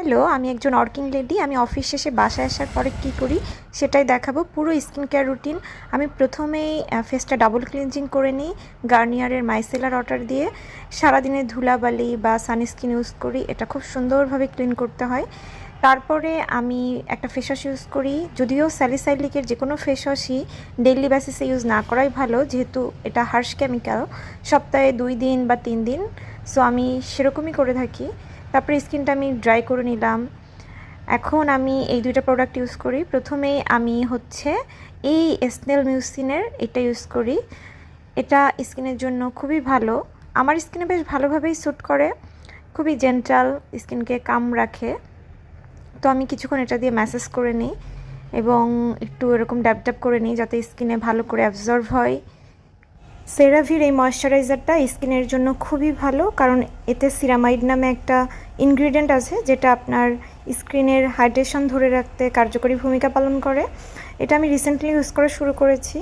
Hello, আমি একজন working lady. আমি অফিস শেষে বাসায় আসার পরে কী করি সেটাই দেখাবো। পুরো স্কিন কেয়ার রুটিন। আমি প্রথমেই ফেসটা ডাবল ক্লিনজিং করে নিই গার্নিয়ারের মাইসেলার ওয়াটার দিয়ে। সারাদিনের ধুলাবালি বা সানস্ক্রিন ইউজ করি, এটা খুব সুন্দরভাবে ক্লিন করতে হয়। তারপরে আমি একটা ফেস ওয়াশ ইউজ করি, যদিও স্যালিসাইলিকের যে কোনো ফেস ওয়াশই ডেইলি বেসিসে ইউজ না করাই ভালো, যেহেতু এটা হার্শ কেমিক্যাল। সপ্তাহে 2 দিন বা 3 দিন, সো আমি সেরকমই করে থাকি। তারপরে স্কিনটা আমি ড্রাই করে নিলাম। এখন আমি এই দুইটা প্রোডাক্ট ইউজ করি। প্রথমেই আমি এই স্নেল মিউসিনের এটা ইউজ করি। এটা স্কিনের জন্য খুবই ভালো, আমার স্কিনে বেশ ভালোভাবেই স্যুট করে, খুবই জেন্টাল, স্কিনকে কাম রাখে। তো আমি কিছুক্ষণ এটা দিয়ে ম্যাসেজ করে নিই এবং একটু এরকম ড্যাব ড্যাব করে নিই যাতে স্কিনে ভালো করে অ্যাবজর্ব হয়। সেরাভির এই ময়শ্চারাইজারটা স্কিনের জন্য খুবই ভালো, কারণ এতে সিরামাইড নামে একটা ইনগ্রিডিয়েন্ট আছে যেটা আপনার স্কিনের হাইড্রেশন ধরে রাখতে কার্যকরী ভূমিকা পালন করে। এটা আমি রিসেন্টলি ইউজ করা শুরু করেছি।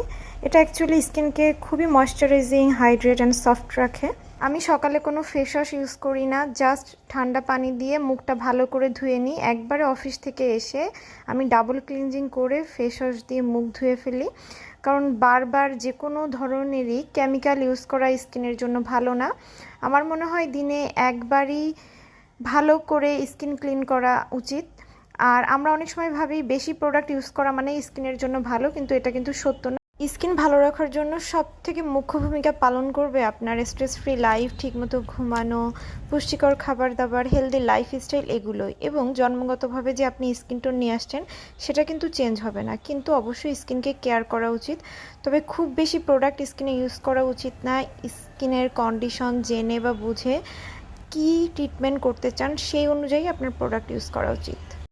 এটা অ্যাকচুয়ালি স্কিনকে খুবই ময়শ্চারাইজিং, হাইড্রেট অ্যান্ড সফট রাখে। আমি সকালে কোনো ফেস ওয়াশ ইউজ করি না, জাস্ট ঠান্ডা পানি দিয়ে মুখটা ভালো করে ধুয়ে নিই। একবারে অফিস থেকে এসে আমি ডাবল ক্লিনজিং করে ফেস ওয়াশ দিয়ে মুখ ধুয়ে ফেলি, কারণ বারবার যে কোনো ধরনেরই কেমিক্যাল ইউজ করা স্কিনের জন্য ভালো না। আমার মনে হয় দিনে একবারই ভালো করে স্কিন ক্লিন করা উচিত। আর আমরা অনেক সময় ভাবি বেশি প্রোডাক্ট ইউজ করা মানে স্কিনের জন্য ভালো, কিন্তু এটা কিন্তু সত্য না। স্কিন ভালো রাখার জন্য সবথেকে মুখ্য ভূমিকা পালন করবে আপনার স্ট্রেস ফ্রি লাইফ, ঠিকমতো ঘুমানো, পুষ্টিকর খাবার দাবার, হেলদি লাইফস্টাইল, এগুলোই। এবং জন্মগতভাবে যে আপনি স্কিন টোন নিয়ে আসছেন সেটা কিন্তু চেঞ্জ হবে না, কিন্তু অবশ্যই স্কিনকে কেয়ার করা উচিত। তবে খুব বেশি প্রোডাক্ট স্কিনে ইউজ করা উচিত না। স্কিনের কন্ডিশন জেনে বা বুঝে কী ট্রিটমেন্ট করতে চান সেই অনুযায়ী আপনার প্রোডাক্ট ইউজ করা উচিত।